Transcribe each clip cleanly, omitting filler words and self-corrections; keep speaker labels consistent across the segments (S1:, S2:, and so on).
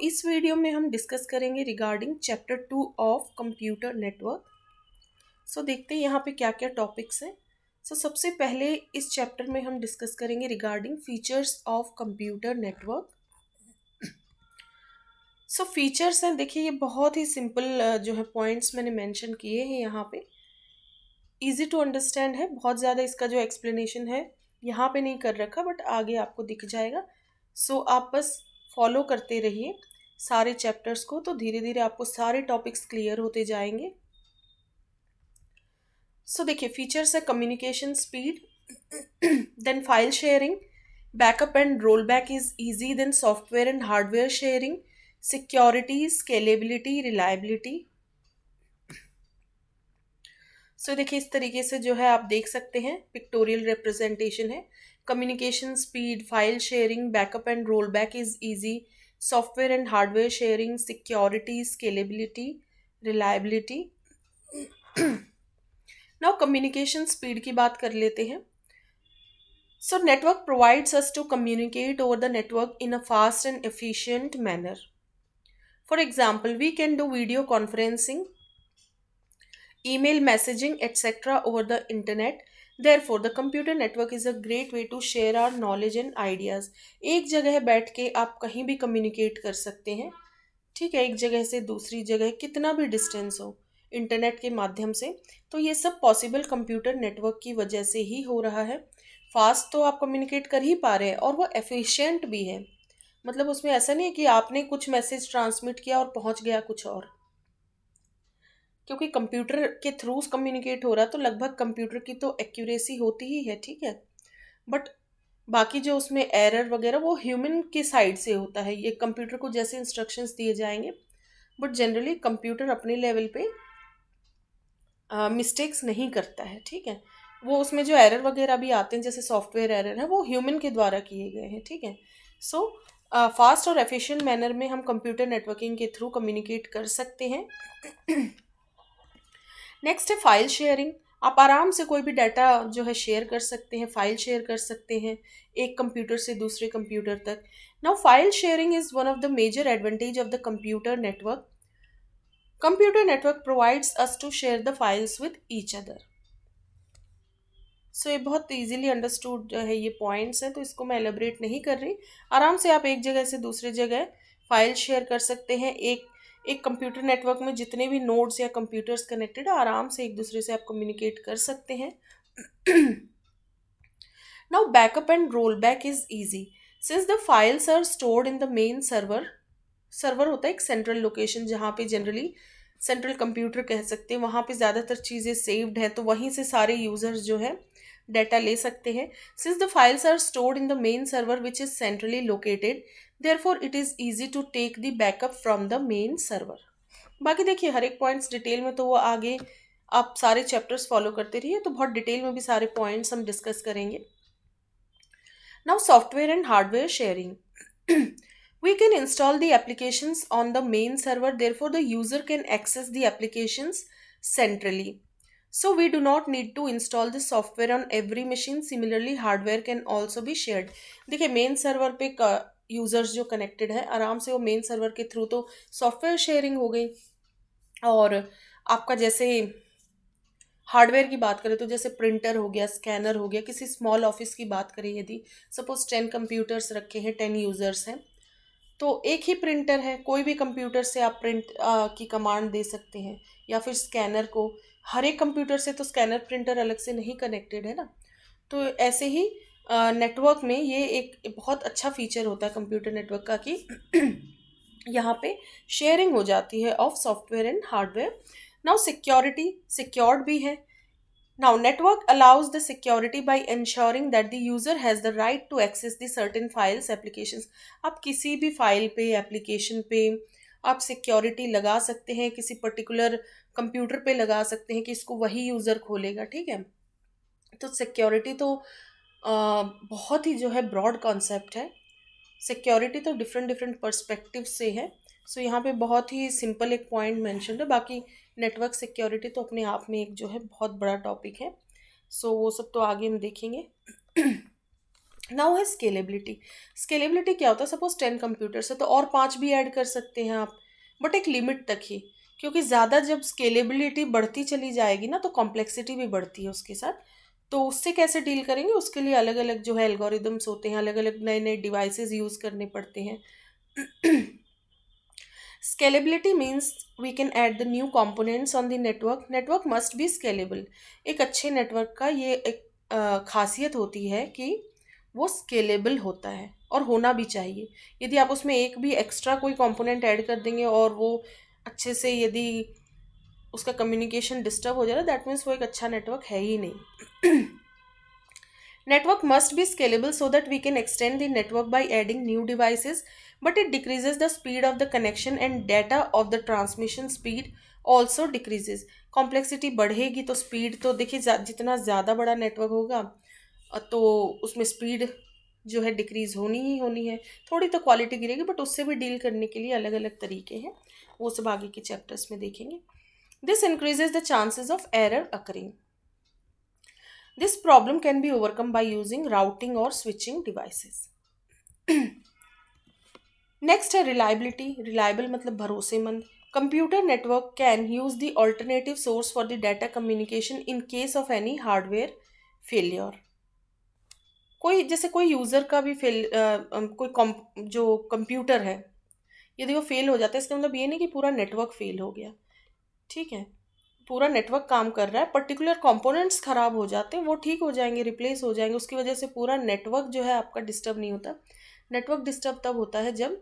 S1: इस वीडियो में हम डिस्कस करेंगे regarding chapter 2 of computer network. देखते हैं यहाँ पे क्या क्या टॉपिक्स हैं। सबसे पहले इस चैप्टर में हम डिस्कस करेंगे regarding features of computer network. Features हैं, देखिए ये बहुत ही सिंपल जो है पॉइंट्स मैंने मेंशन किए हैं यहाँ पे, इजी टू अंडरस्टैंड है। बहुत ज़्यादा इसका जो एक्सप्लेनेशन है यहाँ पे नहीं कर रखा, बट आगे आपको दिख जाएगा। आप बस फॉलो करते रहिए सारे चैप्टर्स को, तो धीरे धीरे आपको सारे टॉपिक्स क्लियर होते जाएंगे। देखिए फीचर्स है communication speed, then file sharing, backup and roll back is easy, then software and hardware sharing, security, scalability, reliability. देखिए इस तरीके से जो है आप देख सकते हैं, पिक्टोरियल रिप्रेजेंटेशन है। Communication speed, file sharing, backup and roll back is easy, software and hardware sharing, security, scalability, reliability. Now communication speed की बात कर लेते हैं। Network provides us to communicate over the network in a fast and efficient manner. For example, we can do video conferencing, email messaging, etc. over the internet. Therefore, the computer network is a great way to share our knowledge and ideas. एक जगह बैठ के आप कहीं भी communicate कर सकते हैं, ठीक है, एक जगह से दूसरी जगह कितना भी डिस्टेंस हो, इंटरनेट के माध्यम से। तो ये सब पॉसिबल कंप्यूटर नेटवर्क की वजह से ही हो रहा है। फास्ट तो आप कम्युनिकेट कर ही पा रहे हैं और वो एफिशिएंट भी है। मतलब उसमें ऐसा नहीं है कि आपने कुछ मैसेज ट्रांसमिट किया और पहुंच गया कुछ और, क्योंकि कंप्यूटर के थ्रू कम्युनिकेट हो रहा है तो लगभग कंप्यूटर की तो एक्यूरेसी होती ही है, ठीक है। बट बाकी जो उसमें एरर वगैरह वो ह्यूमन के साइड से होता है। ये कंप्यूटर को जैसे इंस्ट्रक्शंस दिए जाएंगे, बट जनरली कंप्यूटर अपने लेवल पे मिस्टेक्स नहीं करता है, ठीक है। वो उसमें जो एरर वगैरह भी आते हैं, जैसे सॉफ्टवेयर एरर है, वो ह्यूमन के द्वारा किए गए हैं, ठीक है। फास्ट और एफिशिएंट मैनर में हम कंप्यूटर नेटवर्किंग के थ्रू कम्युनिकेट कर सकते हैं। नेक्स्ट है फाइल शेयरिंग। आप आराम से कोई भी डाटा जो है शेयर कर सकते हैं, फाइल शेयर कर सकते हैं एक कंप्यूटर से दूसरे कंप्यूटर तक। Now file sharing is one of the major advantage of the computer network. Computer network provides us to share the files with each other. ये बहुत इजीली अंडरस्टूड है, ये पॉइंट्स हैं, तो इसको मैं एलेबरेट नहीं कर रही। आराम से आप एक जगह से दूसरी जगह फाइल शेयर कर सकते हैं। एक कंप्यूटर नेटवर्क में जितने भी नोड्स या कंप्यूटर्स कनेक्टेड है, आराम से एक दूसरे से आप कम्युनिकेट कर सकते हैं। Now backup and roll back is easy since the files are stored in the main server. Server होता है एक सेंट्रल लोकेशन, जहाँ पे जनरली सेंट्रल कंप्यूटर कह सकते हैं, वहाँ पे ज़्यादातर चीज़ें सेव्ड है, तो वहीं से सारे यूजर्स जो है डाटा ले सकते हैं। Since the files are stored in the main server which is centrally located, therefore it is easy to take the backup from the main server. बाकी देखिए हर एक पॉइंट्स डिटेल में तो वो आगे आप सारे चैप्टर्स फॉलो करते रहिए, तो बहुत डिटेल में भी सारे पॉइंट्स हम डिस्कस करेंगे। Now software and hardware sharing. We can install the applications on the main server, therefore the user can access the applications centrally. So we do not need to install the software on every machine. Similarly, hardware can also be shared. देखिए main server पे users जो connected है, आराम से वो main server के through तो software sharing हो गई। और आपका जैसे हार्डवेयर की बात करें तो जैसे प्रिंटर हो गया, स्कैनर हो गया, किसी स्मॉल ऑफिस की बात करें, यदि सपोज 10 कंप्यूटर्स रखे हैं, 10 यूजर्स हैं, तो एक ही प्रिंटर है, कोई भी कंप्यूटर से आप प्रिंट की कमांड दे सकते हैं, या फिर स्कैनर को। हर एक कंप्यूटर से तो स्कैनर प्रिंटर अलग से नहीं कनेक्टेड है ना। तो ऐसे ही नेटवर्क में ये एक बहुत अच्छा फीचर होता है कंप्यूटर नेटवर्क का, कि यहाँ पे शेयरिंग हो जाती है of software and hardware. Now security, secured भी है। Now, network allows the security by ensuring that the user has the right to access the certain files, applications. आप किसी भी फाइल पे, एप्लीकेशन पे आप सिक्योरिटी लगा सकते हैं, किसी पर्टिकुलर कंप्यूटर पे लगा सकते हैं कि इसको वही यूज़र खोलेगा, ठीक है। तो सिक्योरिटी तो बहुत ही जो है ब्रॉड कॉन्सेप्ट है। सिक्योरिटी तो डिफरेंट डिफरेंट पर्सपेक्टिव से है। यहाँ पे बहुत ही सिंपल एक पॉइंट मेंशन है। बाकी नेटवर्क सिक्योरिटी तो अपने आप में एक जो है बहुत बड़ा टॉपिक है। वो सब तो आगे हम देखेंगे। नाउ है स्केलेबिलिटी। स्केलेबिलिटी क्या होता है, सपोज 10 कंप्यूटर्स है तो और 5 भी ऐड कर सकते हैं आप, बट एक लिमिट तक ही। क्योंकि ज़्यादा जब स्केलेबिलिटी बढ़ती चली जाएगी ना, तो कॉम्प्लेक्सिटी भी बढ़ती है उसके साथ। तो उससे कैसे डील करेंगे, उसके लिए अलग अलग जो है एल्गोरिदम्स होते हैं, अलग अलग नए नए डिवाइसेस यूज़ करने पड़ते हैं। Scalability means we can add the new components on the network. Network must be scalable. एक अच्छे नेटवर्क का ये एक खासियत होती है कि वो स्केलेबल होता है और होना भी चाहिए। यदि आप उसमें एक भी एक्स्ट्रा कोई कंपोनेंट ऐड कर देंगे और वो अच्छे से यदि उसका कम्युनिकेशन डिस्टर्ब हो जाए, दैट मीन्स वो एक अच्छा नेटवर्क है ही नहीं। Network must be scalable so that we can extend the network by adding new devices, but it decreases the speed of the connection and data of the transmission speed also decreases. Complexity बढ़ेगी तो speed तो देखिए जितना ज़्यादा बड़ा network होगा तो उसमें स्पीड जो है डिक्रीज होनी ही होनी है। थोड़ी तो क्वालिटी गिरेगी, बट उससे भी डील करने के लिए अलग अलग तरीके हैं, वो सब आगे के चैप्टर्स में देखेंगे। This increases the chances of error occurring. This problem can be overcome by using routing or switching devices. Next है reliability. Reliable मतलब भरोसेमंद। Computer network can use the alternative source for the data communication in case of any hardware failure. कोई जैसे कोई user का भी जो computer है, यदि वो फेल हो जाता है, इसका मतलब ये नहीं कि पूरा नेटवर्क फेल हो गया। ठीक है, पूरा नेटवर्क काम कर रहा है, पर्टिकुलर कंपोनेंट्स खराब हो जाते हैं, वो ठीक हो जाएंगे, रिप्लेस हो जाएंगे, उसकी वजह से पूरा नेटवर्क जो है आपका डिस्टर्ब नहीं होता। नेटवर्क डिस्टर्ब तब होता है जब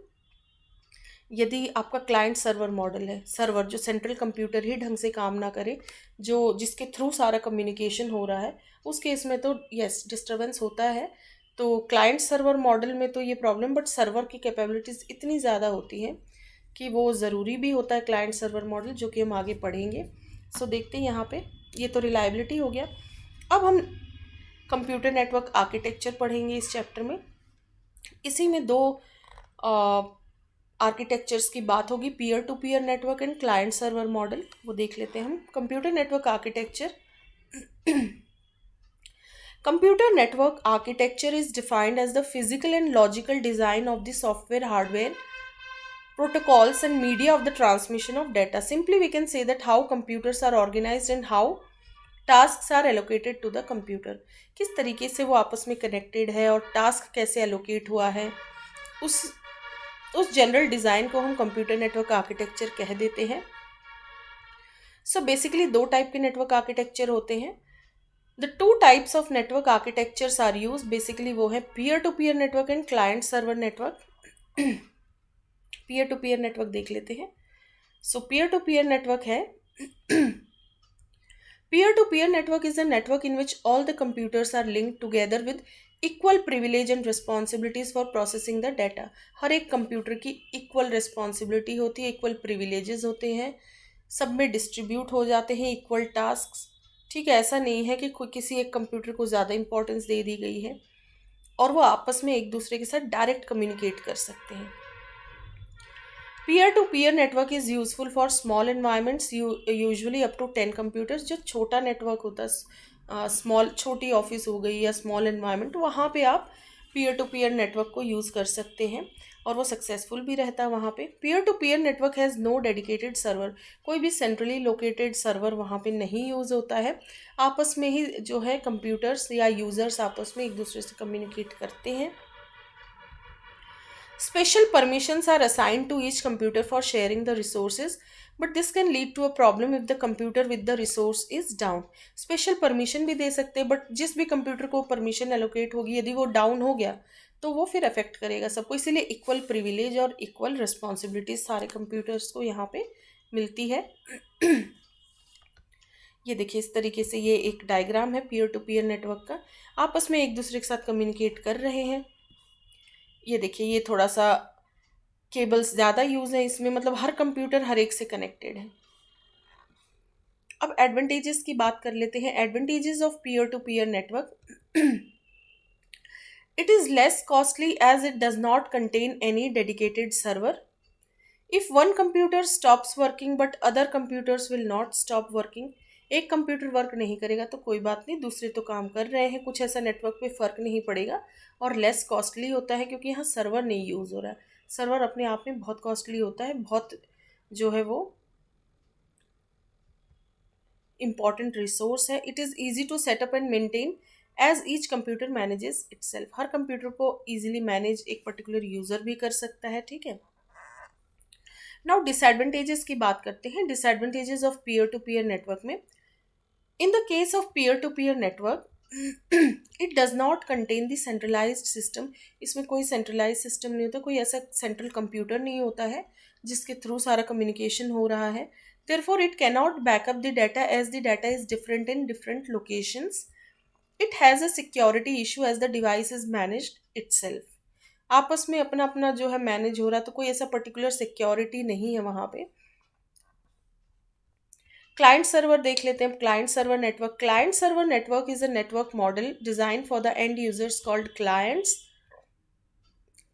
S1: यदि आपका क्लाइंट सर्वर मॉडल है, सर्वर जो सेंट्रल कंप्यूटर ही ढंग से काम ना करे, जो जिसके थ्रू सारा कम्युनिकेशन हो रहा है, उस केस में तो यस डिस्टर्बेंस होता है। तो क्लाइंट सर्वर मॉडल में तो ये प्रॉब्लम, बट सर्वर की कैपेबिलिटीज़ इतनी ज़्यादा होती हैं कि वो ज़रूरी भी होता है क्लाइंट सर्वर मॉडल, जो कि हम आगे पढ़ेंगे। सो देखते हैं यहाँ पे, ये तो रिलायबिलिटी हो गया। अब हम कंप्यूटर नेटवर्क आर्किटेक्चर पढ़ेंगे इस चैप्टर में। इसी में दो आर्किटेक्चर्स की बात होगी, peer to peer network and client server model, वो देख लेते हैं हम। Computer network architecture. Computer network architecture is defined as the physical and logical design of the software, hardware, protocols, and media of the transmission of data. Simply, we can say that how computers are organized and how tasks are allocated to the computer. किस तरीके से वो आपस में connected है और task कैसे allocate हुआ है, उस जनरल डिज़ाइन को हम कंप्यूटर नेटवर्क आर्किटेक्चर कह देते हैं। सो बेसिकली दो टाइप के नेटवर्क आर्किटेक्चर होते हैं। The two types of network architectures are use, basically वो है peer to peer network and client server network. Peer to peer network देख लेते हैं। So peer to peer network है, peer to peer network is a network in which all the computers are linked together with equal privilege and responsibilities for processing the data. हर एक computer की equal responsibility होती है, equal privileges होते हैं, सब में distribute हो जाते हैं इक्वल टास्क। ठीक है, ऐसा नहीं है कि किसी एक कंप्यूटर को ज़्यादा इंपॉर्टेंस दे दी गई है, और वो आपस में एक दूसरे के साथ डायरेक्ट कम्युनिकेट कर सकते हैं। Peer to peer network is useful for small environments, usually up to 10 computers. जो छोटा नेटवर्क होता है, स्मॉल छोटी ऑफिस हो गई या स्मॉल एनवायरमेंट, वहाँ पे आप पीयर टू पीयर नेटवर्क को यूज़ कर सकते हैं और वो सक्सेसफुल भी रहता है वहाँ पे। Peer to peer network has no dedicated server, कोई भी सेंट्रली लोकेटेड सर्वर वहाँ पे नहीं यूज़ होता है। आपस में ही जो है कंप्यूटर्स या यूज़र्स आपस में एक दूसरे से कम्युनिकेट करते हैं। Special permissions are assigned to each computer for sharing the resources, but this can lead to a problem if the computer with the resource is down. Special permission भी दे सकते हैं, बट जिस भी कंप्यूटर को permission allocate होगी, यदि वो down हो गया तो वो फिर अफेक्ट करेगा सबको। इसीलिए इक्वल प्रिविलेज और इक्वल रिस्पॉन्सिबिलिटीज सारे कंप्यूटर्स को यहाँ पे मिलती है। ये देखिए, इस तरीके से ये एक डायग्राम है पीयर टू पीयर नेटवर्क का, आपस में एक दूसरे के साथ कम्युनिकेट कर रहे हैं। ये देखिए, ये थोड़ा सा केबल्स ज़्यादा यूज़ है इसमें, मतलब हर कंप्यूटर हर एक से कनेक्टेड है। अब एडवांटेजेस की बात कर लेते हैं। Advantages of peer to peer network, it is less costly as it does not contain any dedicated server. If one computer stops working but other computers will not stop working, एक computer work नहीं करेगा तो कोई बात नहीं, दूसरे तो काम कर रहे हैं, कुछ ऐसा नेटवर्क पे फ़र्क नहीं पड़ेगा और लेस कॉस्टली होता है क्योंकि यहाँ सर्वर नहीं यूज़ हो रहा है। सर्वर अपने आप में बहुत कॉस्टली होता है, बहुत जो है वो इम्पॉर्टेंट रिसोर्स है। It is easy to setup and maintain as each computer manages itself. हर कंप्यूटर को ईजिली मैनेज एक पर्टिकुलर यूज़र भी कर सकता है, ठीक है। नाउ डिसएडवांटेजेस की बात करते हैं। Disadvantages of peer to peer network में, in the case of peer-to-peer network, it does not contain the centralized system। इसमें कोई centralized system नहीं होता, कोई ऐसा central computer नहीं होता है जिसके थ्रू सारा communication हो रहा है। Therefore, it cannot back up the data as the data is different in different locations। It has a security issue as the device is managed itself। आपस में अपना अपना जो है मैनेज हो रहा है, तो कोई ऐसा पर्टिकुलर सिक्योरिटी नहीं है वहाँ पे। क्लाइंट सर्वर देख लेते हैं। Client server network is a network model design for the end users called clients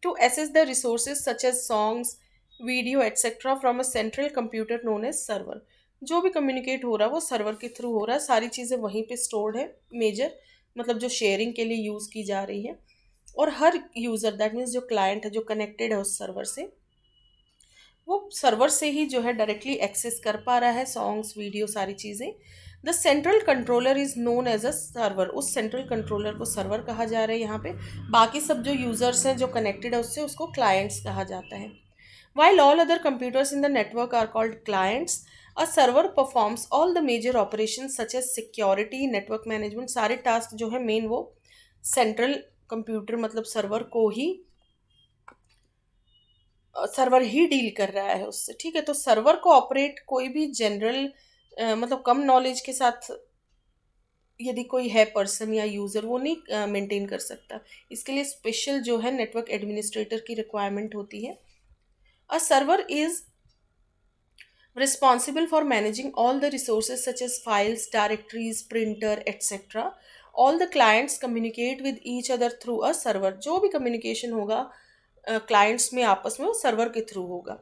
S1: to access the resources such as songs, video etcetera from a central computer known as server. जो भी communicate हो रहा है वो server के through हो रहा है, सारी चीज़ें वहीं पे स्टोर्ड है। मेजर मतलब जो शेयरिंग के लिए यूज़ की जा रही है, और हर यूज़र दैट मीन्स जो क्लाइंट है जो कनेक्टेड है उस सर्वर से, वो सर्वर से ही जो है डायरेक्टली एक्सेस कर पा रहा है सॉन्ग्स, वीडियो, सारी चीज़ें। The central controller is known as a server. उस सेंट्रल कंट्रोलर को सर्वर कहा जा रहा है यहाँ पे। बाकी सब जो यूजर्स हैं जो कनेक्टेड है उससे, उसको क्लाइंट्स कहा जाता है। While all other computers in the network are called clients, a server performs all the major operation such as security, network management. सारे टास्क जो है मेन वो सेंट्रल कंप्यूटर मतलब सर्वर ही डील कर रहा है उससे, ठीक है। तो सर्वर को ऑपरेट कोई भी जनरल मतलब कम नॉलेज के साथ यदि कोई है पर्सन या यूज़र, वो नहीं मेंटेन कर सकता। इसके लिए स्पेशल जो है नेटवर्क एडमिनिस्ट्रेटर की रिक्वायरमेंट होती है। A server is responsible for managing all the resources such as files, directories, printer, etc. All the clients communicate with each other through a server। जो भी communication होगा clients में आपस में, वो server के through होगा।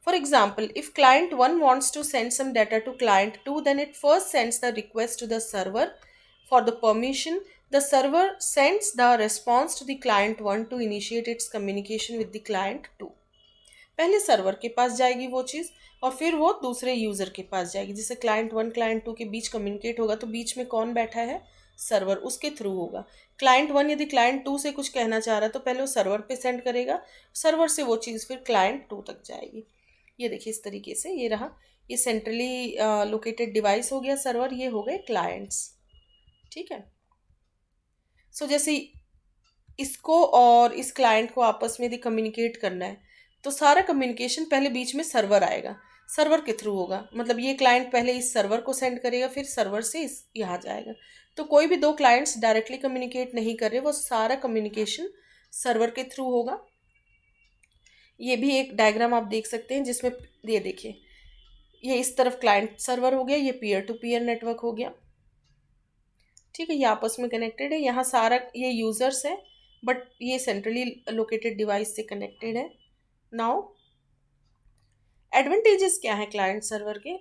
S1: For example, if client 1 wants to send some data to client 2, then it first sends the request to the server for the permission. The server sends the response to the client 1 to initiate its communication with the client 2। पहले server के पास जाएगी वो चीज़ और फिर वो दूसरे user के पास जाएगी। जैसे क्लाइंट 1 क्लाइंट 2 के बीच कम्युनिकेट होगा तो बीच में कौन बैठा है? सर्वर, उसके थ्रू होगा। क्लाइंट 1 यदि क्लाइंट 2 से कुछ कहना चाह रहा है तो पहले वो सर्वर पे सेंड करेगा, सर्वर से वो चीज़ फिर क्लाइंट 2 तक जाएगी। ये देखिए इस तरीके से ये रहा, ये सेंट्रली लोकेटेड डिवाइस हो गया सर्वर, ये हो गए क्लाइंट्स, ठीक है। सो जैसे इसको और इस क्लाइंट को आपस में यदि कम्युनिकेट करना है तो सारा कम्युनिकेशन पहले बीच में सर्वर आएगा, सर्वर के थ्रू होगा। मतलब ये क्लाइंट पहले इस सर्वर को सेंड करेगा, फिर सर्वर से इस यहाँ जाएगा। तो कोई भी दो क्लाइंट्स डायरेक्टली कम्युनिकेट नहीं कर रहे, वो सारा कम्युनिकेशन सर्वर के थ्रू होगा। ये भी एक डायग्राम आप देख सकते हैं जिसमें ये देखिए, ये इस तरफ क्लाइंट सर्वर हो गया, ये पीयर टू पीयर नेटवर्क हो गया, ठीक है। ये आपस में कनेक्टेड है, यहाँ सारा ये यूजर्स है बट ये सेंट्रली लोकेटेड डिवाइस से कनेक्टेड है। नाउ एडवांटेजेस क्या है क्लाइंट सर्वर के?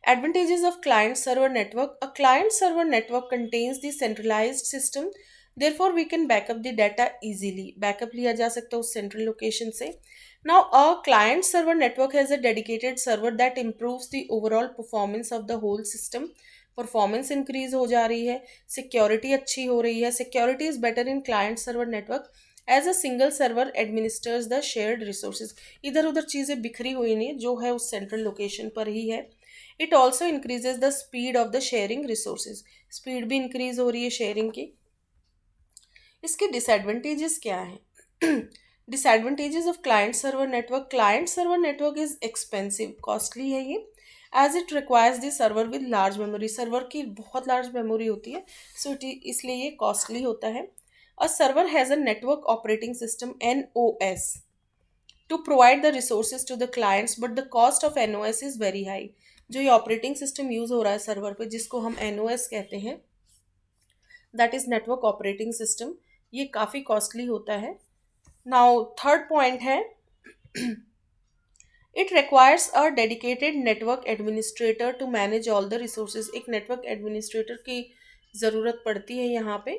S1: Advantages of client server network: a client server network contains the centralized system, therefore we can back up the data easily। Backup लिया जा सकता है उस सेंट्रल लोकेशन से। Now a client server network has a dedicated server that improves the overall performance of the whole system। Performance increase हो जा रही है, सिक्योरिटी अच्छी हो रही है। Security is better in client server network as a single server administers the shared resources. इधर उधर चीज़ें बिखरी हुई नहीं, जो है उस सेंट्रल लोकेशन पर ही है। It also increases the speed of the sharing resources, speed भी इंक्रीज हो रही है शेयरिंग की। इसके डिसएडवांटेजेस क्या हैं? Disadvantages of client server network is expensive, costly है ये, as it requires the server with large memory. Server की बहुत लार्ज मेमोरी होती है, सो इसलिए ये कॉस्टली होता है। A server has a network operating system NOS to provide the resources to the clients, but the cost of NOS is very high। जो ये ऑपरेटिंग सिस्टम यूज़ हो रहा है सर्वर पे, जिसको हम NOS कहते हैं, that is network operating system, ये काफ़ी कॉस्टली होता है। नाउ थर्ड पॉइंट है it requires a dedicated network administrator to manage all the resources. एक नेटवर्क एडमिनिस्ट्रेटर की ज़रूरत पड़ती है यहाँ पे।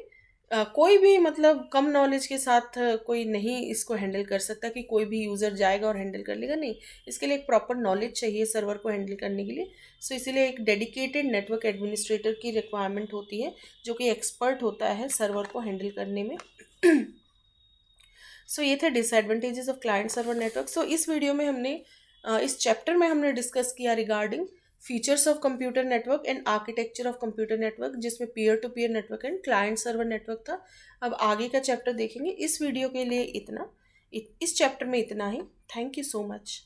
S1: कोई भी मतलब कम नॉलेज के साथ कोई नहीं इसको हैंडल कर सकता कि कोई भी यूज़र जाएगा और हैंडल कर लेगा, नहीं। इसके लिए एक प्रॉपर नॉलेज चाहिए सर्वर को हैंडल करने के लिए। सो इसीलिए एक डेडिकेटेड नेटवर्क एडमिनिस्ट्रेटर की रिक्वायरमेंट होती है, जो कि एक्सपर्ट होता है सर्वर को हैंडल करने में। सो ये थे disadvantages of client server network. So इस वीडियो में हमने इस चैप्टर में हमने डिस्कस किया regarding features of computer network and architecture of computer network, जिसमें peer to peer network and client server network था। अब आगे का चैप्टर देखेंगे। इस वीडियो के लिए इतना, इस चैप्टर में इतना ही। Thank you so much.